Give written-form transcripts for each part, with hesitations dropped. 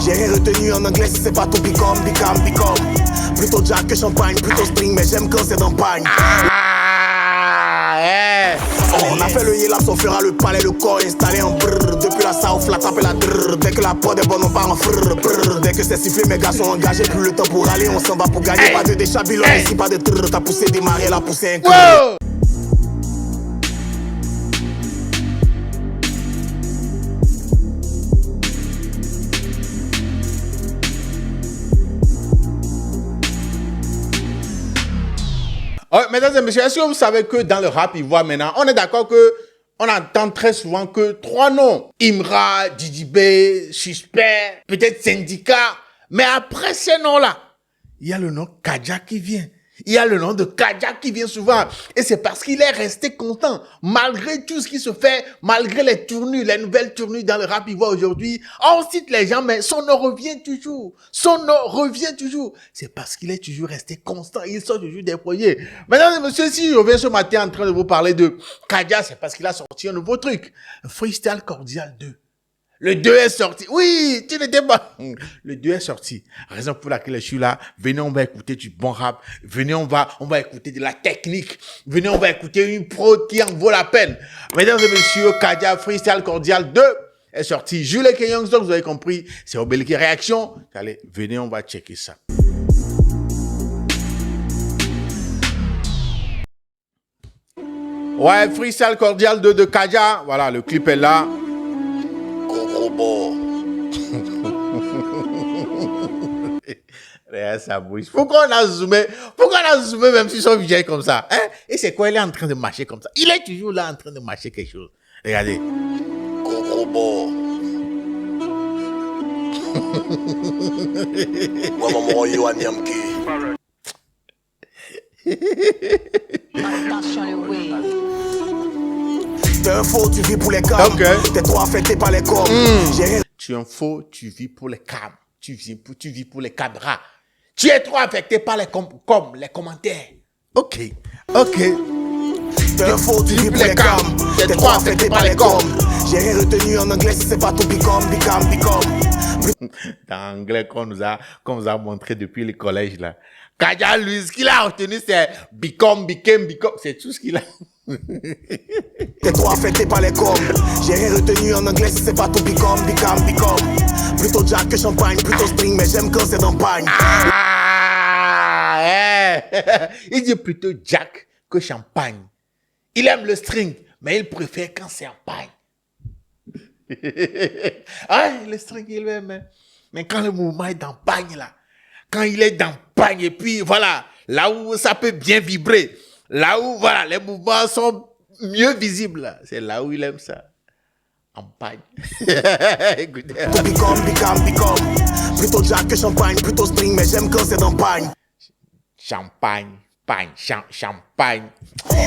J'ai rien retenu en anglais si c'est pas tout become. Plutôt Jack que champagne, plutôt spring, mais j'aime quand c'est dans pagne. On a fait le yélaps, on fera le palais, le corps installé en brrr. Depuis la south, la tape et la drrr. Dès que la prod est bonne, on part en frrr, brrr. Dès que c'est sifflé, mes gars sont engagés. Plus le temps pour aller, on s'en va pour gagner. Pas de déchabilon, ici pas de trrr. T'as poussé démarrer, la poussée inclus. Mesdames et messieurs, est-ce que vous savez que dans le rap ivoire maintenant, on est d'accord que on entend très souvent que 3 noms. Imra, Didi B, Suspect, peut-être Syndicat. Mais après ces noms-là, il y a le nom Kadja qui vient. Il y a le nom de Kadja qui vient souvent. Et c'est parce qu'il est resté constant. Malgré tout ce qui se fait, malgré les tournures, les nouvelles tournures dans le rap ivoire aujourd'hui, on cite les gens, mais son nom revient toujours. Son nom revient toujours. C'est parce qu'il est toujours resté constant. Il sort toujours des projets. Mesdames et messieurs, si je reviens ce matin en train de vous parler de Kadja, c'est parce qu'il a sorti un nouveau truc. Freestyle Cordial 2. Le 2 est sorti. Oui, tu n'étais pas. Le 2 est sorti. Raison pour laquelle je suis là. Venez, on va écouter du bon rap. Venez, on va écouter de la technique. Venez, on va écouter une prod qui en vaut la peine. Mesdames et messieurs, Kadja Freestyle Cordial 2 est sorti. Jules Kenyang, vous avez compris. C'est Obélix Réaction. Allez, venez, on va checker ça. Ouais, Freestyle Cordial 2 de Kadja. Voilà, le clip est là. Ça bouge. Pourquoi on a zoomé même sur son visage comme ça, hein? Et c'est quoi, il est en train de marcher comme ça? Il est toujours là en train de marcher quelque chose. Regardez. Gros beau. Moi, maman, yo, Anyamki. T'es un faux, tu vis pour les cams. Okay. T'es trop affecté par les corps. Tu es un faux, tu vis pour les cams. Tu vis pour les caméras. Tu es trop affecté par les les commentaires. Ok. T'es un faux, tu vis pour les cams. T'es trop affecté par les coms. J'ai rien retenu en anglais si c'est pas tout become. Dans l'anglais qu'on nous a montré depuis le collège là. Kadja, lui, ce qu'il a retenu, c'est become. C'est tout ce qu'il a. T'es trop affecté par les coms. J'ai rien retenu en anglais si c'est pas tout become. Plutôt Jack que champagne, plutôt spring, mais j'aime quand c'est dans pagne. Il dit plutôt Jack que champagne. Il aime le string, mais il préfère quand c'est en pagne. Le string, il aime. Mais quand le mouvement est dans pagne là, quand il est dans pagne, et puis voilà, là où ça peut bien vibrer, là où voilà, les mouvements sont mieux visibles, c'est là où il aime ça. En pagne. Écoutez. Become. Plutôt Jack que champagne, plutôt spring, mais j'aime quand c'est dans pagne. Champagne.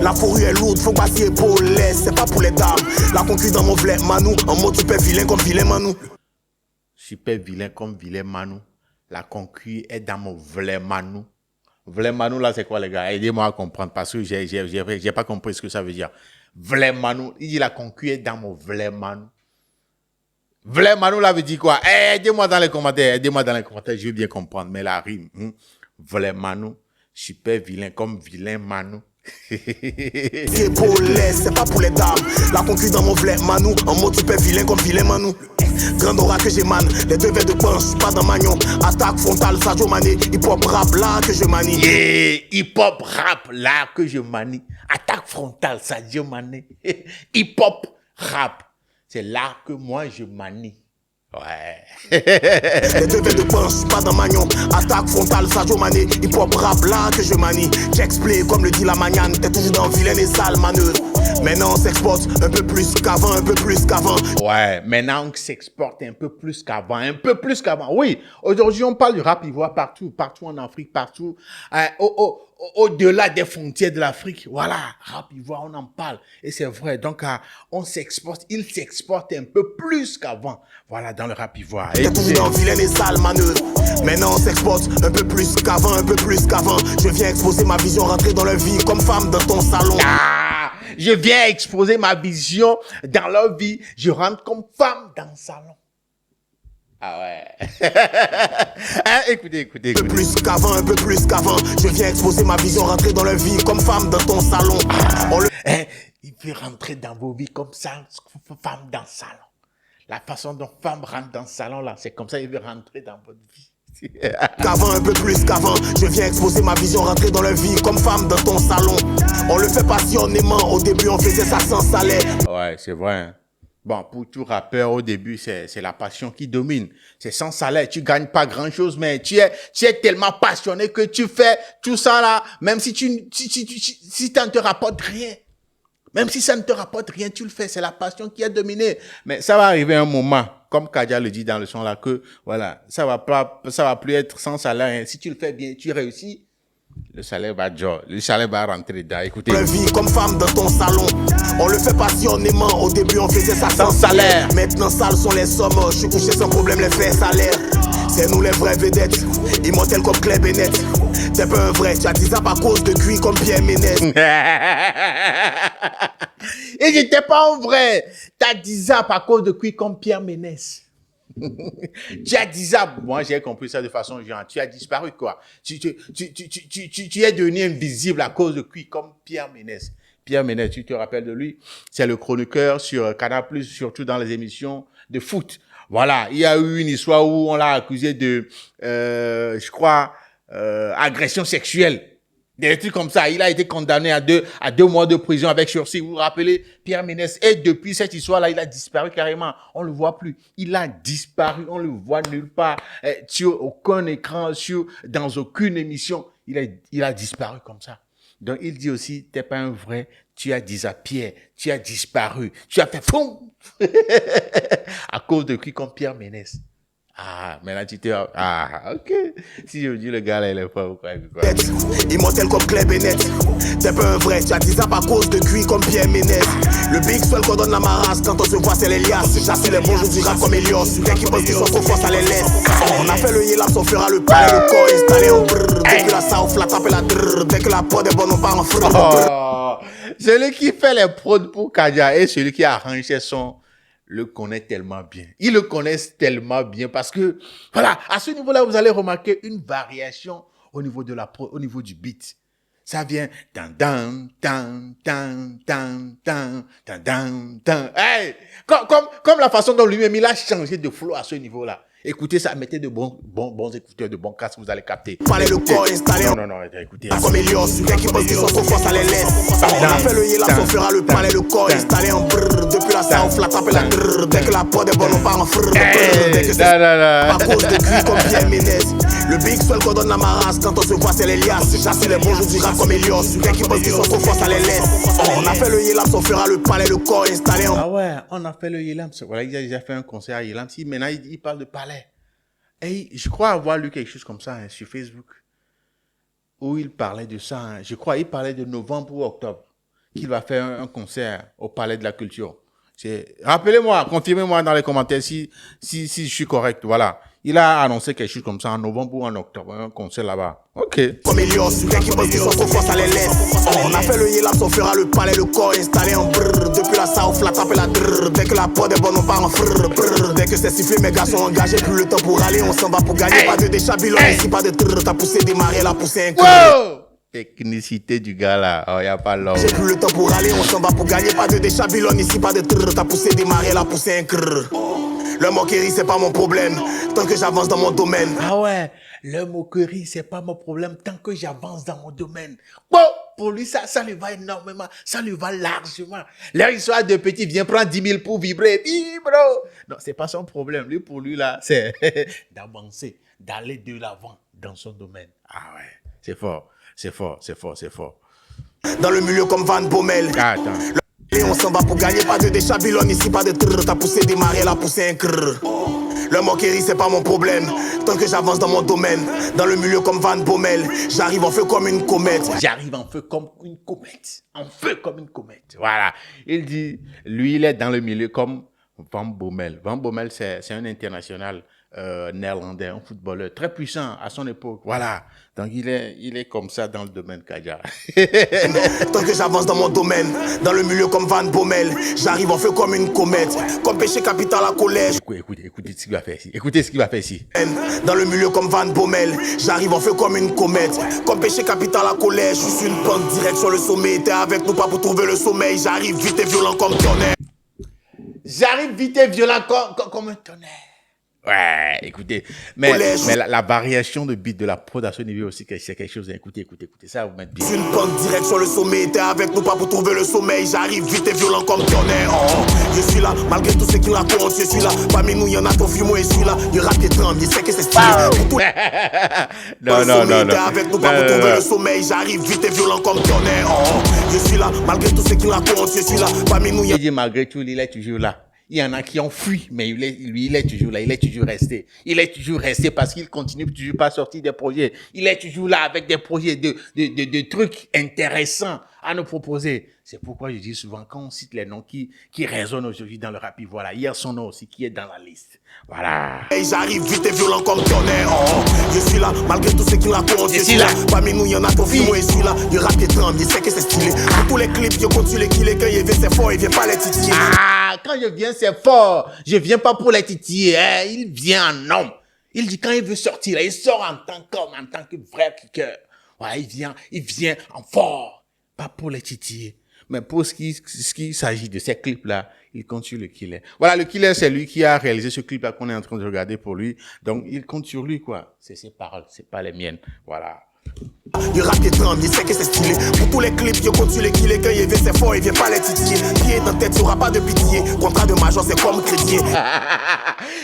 La fourrure est lourde, faut passer épaules, c'est pas pour les dames. La concu dans mon vlet Manou, en mode super vilain comme vilain Manou. Super vilain comme vilain Manou. La concu est dans mon vlet Manou. Vlet Manou là c'est quoi les gars? Aidez-moi à comprendre parce que j'ai pas compris ce que ça veut dire. Vlet Manou, il dit la concu est dans mon vlet Manou. Vlet Manou là veut dire quoi? Aidez-moi dans les commentaires, je veux bien comprendre, mais la rime. Vlet Manou. Super vilain comme vilain Manou. C'est pas pour les dames. La concu dans mon vlet Manou, en mode super vilain comme vilain Manou. Grand aura que j'émane, les 2 verres de pain, j'suis pas dans Magnon. Attaque frontale, Sadio Mané, hip-hop rap là que je manie. Hip-hop rap là que je manie. Attaque frontale, Sadio Mané. Hip-hop rap, c'est là que moi je manie. Ouais. Les 2 verres de pain, j'suis pas dans Magnon. Attaque frontale, Sadio Mané, hip-hop rap là que je manie. J'explique comme le dit la magnane, t'es toujours dans vilaine et sale maneuse. Maintenant on s'exporte un peu plus qu'avant. Ouais, maintenant on s'exporte un peu plus qu'avant. Oui, aujourd'hui on parle du rap ivoire partout en Afrique, partout. Au-delà des frontières de l'Afrique, voilà, rap ivoire, on en parle. Et c'est vrai, donc il s'exporte un peu plus qu'avant. Voilà, dans le rap ivoire. T'es toujours dans vilaine et sale maneuse. Maintenant on s'exporte un peu plus qu'avant. Je viens exposer ma vision, rentrer dans leur vie comme femme dans ton salon. Je viens exposer ma vision dans leur vie. Je rentre comme femme dans le salon. Ah ouais. Hein, écoutez. Un peu plus qu'avant, un peu plus qu'avant. Je viens exposer ma vision, rentrer dans leur vie comme femme dans ton salon. Hein, il veut rentrer dans vos vies comme ça, femme dans le salon. La façon dont femme rentre dans le salon, là, c'est comme ça, il veut rentrer dans votre vie. Qu'avant, un peu plus qu'avant. Je viens exposer ma vision, rentrer dans leur vie comme femme dans ton salon. On le fait passionnément. Au début, on faisait ça sans salaire. Ouais, c'est vrai. Hein. Bon, pour tout rappeur, au début, c'est la passion qui domine. C'est sans salaire. Tu gagnes pas grand-chose, mais tu es tellement passionné que tu fais tout ça là, même si si ça ne te rapporte rien. Même si ça ne te rapporte rien, tu le fais. C'est la passion qui a dominé. Mais ça va arriver un moment, comme Kaja le dit dans le son là, que voilà, ça va plus être sans salaire. Hein. Si tu le fais bien, tu réussis. Le salaire va rentrer dedans. Écoutez. La vie comme femme dans ton salon. On le fait passionnément. Au début, on faisait ça sans salaire. Maintenant, sales sont les sommes. Je suis couché sans problème, les faits salaires. C'est nous les vraies vedettes. Immortels comme Clay Bennett. T'es pas un vrai. Tu as 10 ans à cause de cuit comme Pierre Ménès. Et j'étais pas un vrai. T'as 10 ans à cause de cuit comme Pierre Ménès. Tu as 10 ans. Moi, j'ai compris ça de façon genre. Tu as disparu, quoi. Tu es devenu invisible à cause de qui, comme Pierre Ménès. Pierre Ménès, tu te rappelles de lui? C'est le chroniqueur sur Canal+, surtout dans les émissions de foot. Voilà. Il y a eu une histoire où on l'a accusé de, je crois, agression sexuelle. Des trucs comme ça. Il a été condamné à deux mois de prison avec sursis. Vous vous rappelez, Pierre Ménès. Et depuis cette histoire-là, il a disparu carrément. On le voit plus. Il a disparu. On le voit nulle part. Sur aucun écran, dans aucune émission. Il a disparu comme ça. Donc, il dit aussi, t'es pas un vrai. Tu as dit à Pierre. Tu as disparu. Tu as fait fou. À cause de qui comme Pierre Ménès. Ah, maintenant tu t'es... Ah, ok. Si je dis le gars là, il est pas ou quoi. Immortel comme Clay Bennett. T'es pas un vrai, tu as 10 ans à cause de cuit comme Pierre Ménès. Le big swell qu'on donne la marasse, quand on se voit c'est les liasses. J'assure les bonjours du rap comme Elios. Dès qu'ils pensent qu'ils sont trop forts, ça les laisse. On a fait le yélas, on fera le palais, le corps installé en brrr. Dès que la south, la tape et la drrr. Dès que la prod est bonne, on part en frrr. Oh, celui qui fait les prods pour Kaja et celui qui arrange ses sons le connaît tellement bien. Ils le connaissent tellement bien parce que, voilà, à ce niveau-là, vous allez remarquer une variation au niveau de au niveau du beat. Ça vient Hey! Comme la façon dont lui-même il a changé de flow à ce niveau-là. Écoutez ça, mettez de bons écouteurs, de bons casques, vous allez capter. Fallait le corps installé. Non, écoutez. Comme Elios, dès qu'ils pensent qu'ils sont trop forts, ça les laisse. On a fait le yélas, on fera le palais, le corps installé en brrr. Depuis la south, la tape et la drrr. Dès que la prod est bonne, on part en frrr. Dès que c'est à cause de cuit comme Pierre Ménès. Le big swell qu'on donne la marasse, quand on se voit c'est les liasses. J'assure les bonjours du rap comme Elios. Dès qu'ils pensent qu'ils sont trop forts, ça les laisse. On a fait le yélas, on fera le palais, le corps installé en... Ah ouais, on a fait le Yélam. Voilà, il a déjà fait un concert à Yélam. Maintenant, il parle de palais. Et je crois avoir lu quelque chose comme ça hein, sur Facebook, où il parlait de ça. Hein. Je crois il parlait de novembre ou octobre, qu'il va faire un concert au Palais de la Culture. Rappelez-moi, confirmez-moi dans les commentaires si je suis correct. Voilà. Il a annoncé quelque chose comme ça en novembre ou en octobre, un concert là-bas. Ok. Comme Elios, dès qu'ils pensent qu'ils sont trop forts, ça les laisse. On a fait le yélas, on fera le palais, le corps installé en brrr. Depuis la south, la tape et la drrr. Dès que la prod est bonne, on part en frrr, brrr. Dès que c'est sifflé, mes gars sont engagés. Plus le temps pour aller, on s'en va pour gagner. Pas de déchabilon, ici pas de drrr. T'as poussé, démarré, la poussé un wow! Technicité du gars là, oh, y a pas l'homme. J'ai plus le temps pour aller, on s'en va pour gagner. Pas de déchabilon, ici pas de drrr. T'as poussé, démarré, la poussé un crrr. Le moquerie, c'est pas mon problème, tant que j'avance dans mon domaine. Ah ouais, le moquerie, c'est pas mon problème, tant que j'avance dans mon domaine. Bon, pour lui, ça lui va énormément, ça lui va largement. Leur histoire de petit vient prendre 10 000 pour vibrer, bro. Non, c'est pas son problème. Lui, pour lui, là, c'est d'avancer, d'aller de l'avant dans son domaine. Ah ouais, c'est fort. Dans le milieu comme Van Bommel. Attends. Et on s'en va pour gagner, pas de déchabilon, ici pas de trrr. T'as poussé, démarré, la poussé un crrr. Le moquerie, c'est pas mon problème, tant que j'avance dans mon domaine. Dans le milieu comme Van Bommel, j'arrive en feu comme une comète. J'arrive en feu comme une comète. En feu comme une comète. Voilà. Il dit, lui, il est dans le milieu comme Van Bommel. Van Bommel, c'est un international néerlandais, un footballeur très puissant à son époque. Voilà. Donc, il est comme ça dans le domaine Kaja. Tant que j'avance dans mon domaine, dans le milieu comme Van Bommel, j'arrive en feu comme une comète, comme péché capital à collège. Écoutez ce qu'il va faire ici. Écoutez ce qu'il va faire ici. Dans le milieu comme Van Bommel, j'arrive en feu comme une comète, comme péché capital à collège. Je suis une pente directe sur le sommet. T'es avec nous pas pour trouver le sommeil. J'arrive vite et violent comme tonnerre. J'arrive vite et violent comme un tonnerre. Ouais, écoutez, mais la variation de beat de la prod à ce niveau aussi, c'est quelque chose. Écoutez, ça va vous mettre bien. Je suis une pente directe sur le sommet. T'es avec nous pas pour trouver le sommeil. J'arrive vite et violent comme tonnerre. Oh, je suis là, malgré tout ce qu'ils racontent. Je suis là, parmi nous, y'en a ton fumo et je suis là. Il rappe et tremble, il sait que c'est stylé. Non. T'es avec nous pas pour trouver le sommeil. J'arrive vite et violent comme tonnerre. Oh, je suis là, malgré tout ce qu'ils racontent. Je suis là, parmi nous, il dit malgré tout, il est toujours là. Il y en a qui ont fui, mais lui, il est toujours là, il est toujours resté. Il est toujours resté parce qu'il continue toujours pas à sortir des projets. Il est toujours là avec des projets de trucs intéressants à nous proposer. C'est pourquoi je dis souvent, quand on cite les noms qui résonnent aujourd'hui dans le rap, voilà, il y a son nom aussi qui est dans la liste. Voilà. Et j'arrive vite et violent comme tonnerre. Oh, je suis là, malgré tout ce qu'ils racontent. Je suis là, parmi nous, il y en a ton film, et je suis là. Il rappe et tremble, il sait que c'est stylé. Pour tous les clips, je compte sur les killers. Quand il vient, c'est fort, il vient pas les titiller. Ah, quand je viens, c'est fort. Je viens pas pour les titiller, hein. Il vient en homme. Il dit quand il veut sortir, il sort en tant qu'homme, en tant que vrai kicker. Ouais, il vient en fort. Pas pour les titiller. Mais pour ce qui s'agit de ces clips-là, il compte sur le killer. Voilà, le killer, c'est lui qui a réalisé ce clip-là qu'on est en train de regarder pour lui. Donc, il compte sur lui, quoi. C'est ses paroles, c'est pas les miennes. Voilà. Il rappe et tremble, il sait que c'est stylé. Pour tous les clips, je compte sur les killers. Quand il vient, c'est fort, il vient pas les titiller. Pied dans tête, il y aura pas de pitié. Contrat de major, c'est comme crédit.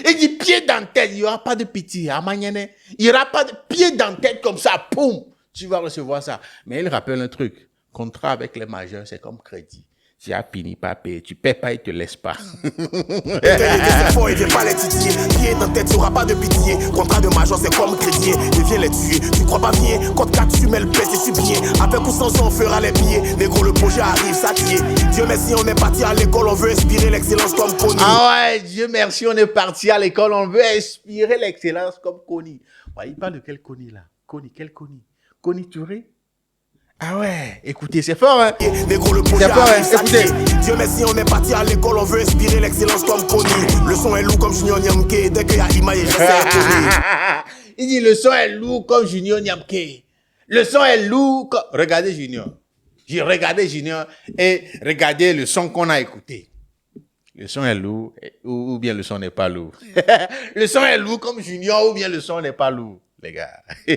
Il dit pied dans tête, il y aura pas de pitié. À Magnane, il y aura pas de pied dans tête comme ça, poum. Tu vas recevoir ça. Mais il rappelle un truc. Contrat avec les majeurs, c'est comme crédit. Tu as fini pas payer, tu paies pas, ils te laissent pas. C'est fort, il vient pas les titiller. Pied dans tête, il y aura pas de pitié. Contrat de major, c'est comme crédit. Il vient les tuer. Tu crois pas bien? Code 4, tu mets le baisse et tu bien. Avec ou sans on fera les billets. Négro, le projet arrive, ça qui est. Dieu merci, on est parti à l'école, on veut inspirer l'excellence comme Kony. Ah ouais, Dieu merci, on est parti à l'école, on veut inspirer l'excellence comme Kony. Ouais, il parle de quel Kony là? Kony, quel Kony? Kony Touré? Ah ouais, écoutez, c'est fort, hein. Négro, le projet arrive, ça qui est. Dieu merci, on est parti à l'école, on veut inspirer l'excellence comme Kony. Le son est lourd comme Junior Nyamke. Dès qu'il y a Imaye, j'essaie de Kony. Il dit le son est lourd comme Junior Nyamke. Le son est lourd comme... Regardez Junior. J'ai regardé Junior et regardez le son qu'on a écouté. Le son est lourd ou bien le son n'est pas lourd. Le son est lourd comme Junior ou bien le son n'est pas lourd. Les gars. On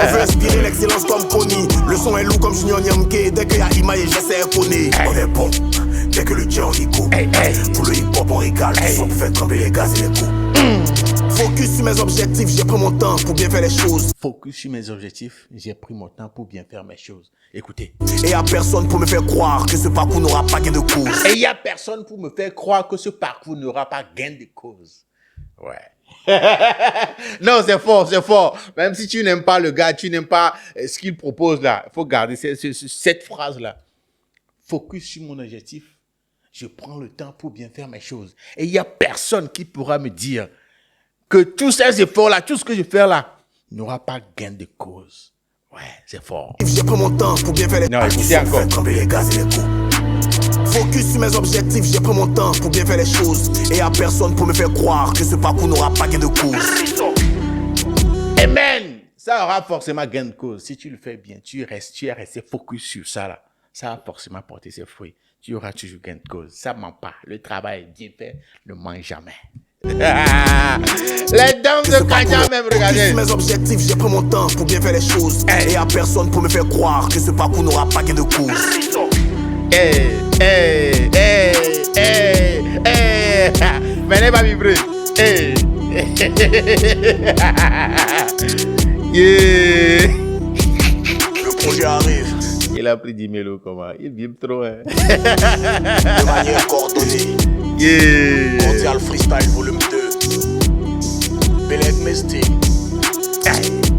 veut inspirer l'excellence comme Kony. Le son est lourd comme Junior Nyamke. Dès qu'il y a Imaye, j'essaie de Kony. On est bon. Dès que le tien on y go. Pour le hip-hop on régale. Le son fait trembler les gaz et les coups. Focus sur mes objectifs, j'ai pris mon temps pour bien faire les choses. Focus sur mes objectifs, j'ai pris mon temps pour bien faire mes choses. Écoutez. Et y a personne pour me faire croire que ce parcours n'aura pas gain de cause. Et y a personne pour me faire croire que ce parcours n'aura pas gain de cause. Ouais. Non, c'est fort, c'est fort. Même si tu n'aimes pas le gars, tu n'aimes pas ce qu'il propose là, il faut garder cette phrase-là. Focus sur mon objectif. Je prends le temps pour bien faire mes choses. Et il n'y a personne qui pourra me dire que tous ces efforts-là, tout ce que je fais là, n'aura pas gain de cause. Ouais, c'est fort. J'ai pris mon temps pour bien faire les non, écoutez encore. Trembler les gaz et les coups. Focus sur mes objectifs, j'ai pris mon temps pour bien faire les choses. Et y a personne pour me faire croire que ce parcours n'aura pas gain de cause. Amen. Ça aura forcément gain de cause. Si tu le fais bien, tu es resté focus sur ça là. Ça va forcément porter ses fruits. Tu auras toujours gain de cause. Ça ne ment pas. Le travail bien fait ne ment jamais. Les dents de Kaja même, regardez. Sur mes objectifs, j'ai pris mon temps pour bien faire les choses. Et y a personne pour me faire croire que ce parcours n'aura pas gain de cause. Venez va vibrer. Le projet arrive. Il a pris 10 000 comment? Il vibre trop, hein. De manière coordonnée. Mondial Freestyle Volume 2. Beleg Mesty.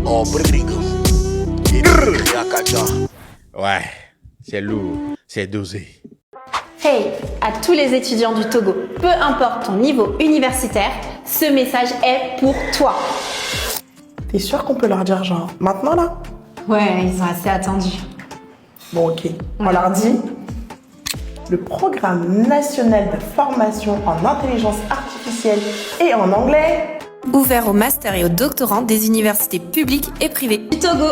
Oh, Brigham. Et Kaja. Ouais, c'est lourd, c'est dosé. Hey, à tous les étudiants du Togo, peu importe ton niveau universitaire, ce message est pour toi. T'es sûr qu'on peut leur dire genre maintenant là? Ouais, ils ont assez attendu. Bon ok, on leur dit le programme national de formation en intelligence artificielle et en anglais Ouvert aux masters et aux doctorants des universités publiques et privées Du Togo.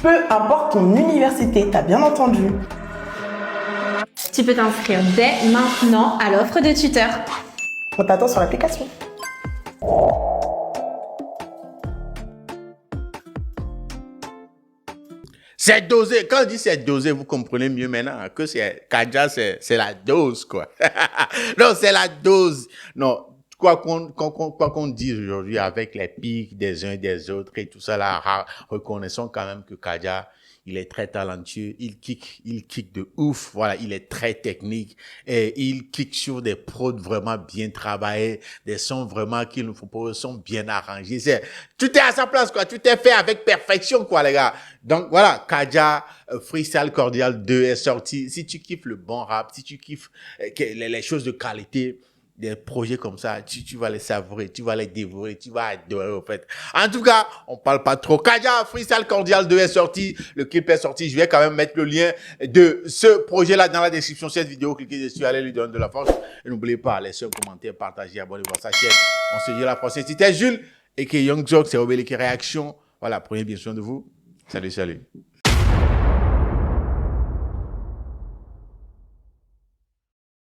peu importe ton université, t'as bien entendu. Tu peux t'inscrire dès maintenant à l'offre de tuteur. On t'attend sur l'application. C'est dosé. Quand on dit c'est dosé, vous comprenez mieux maintenant que c'est Kaja, c'est la dose, quoi. Non, c'est la dose. Non, quoi qu'on dise aujourd'hui avec les pics des uns et des autres et tout ça là, reconnaissons quand même que Kaja, il est très talentueux, il kick de ouf, voilà, il est très technique et il kick sur des prods vraiment bien travaillés, des sons vraiment qu'il nous faut pas, sont bien arrangés. Tout est à sa place, quoi, tout est fait avec perfection, quoi, les gars. Donc voilà, Kaja, Freestyle Cordial 2 est sorti. Si tu kiffes le bon rap, si tu kiffes les choses de qualité, des projets comme ça, tu vas les savourer, tu vas les dévorer, tu vas adorer, au fait. En tout cas, on parle pas trop. Kaja, Freestyle Cordial 2 est sorti, le clip est sorti. Je vais quand même mettre le lien de ce projet-là dans la description de cette vidéo. Cliquez dessus, allez lui donner de la force. Et n'oubliez pas, laissez un commentaire, partagez, abonnez-vous à sa chaîne. On se dit à la prochaine. C'était Jules et que Young Jock, c'est Obélix Réaction. Voilà, prenez bien soin de vous. Salut, salut.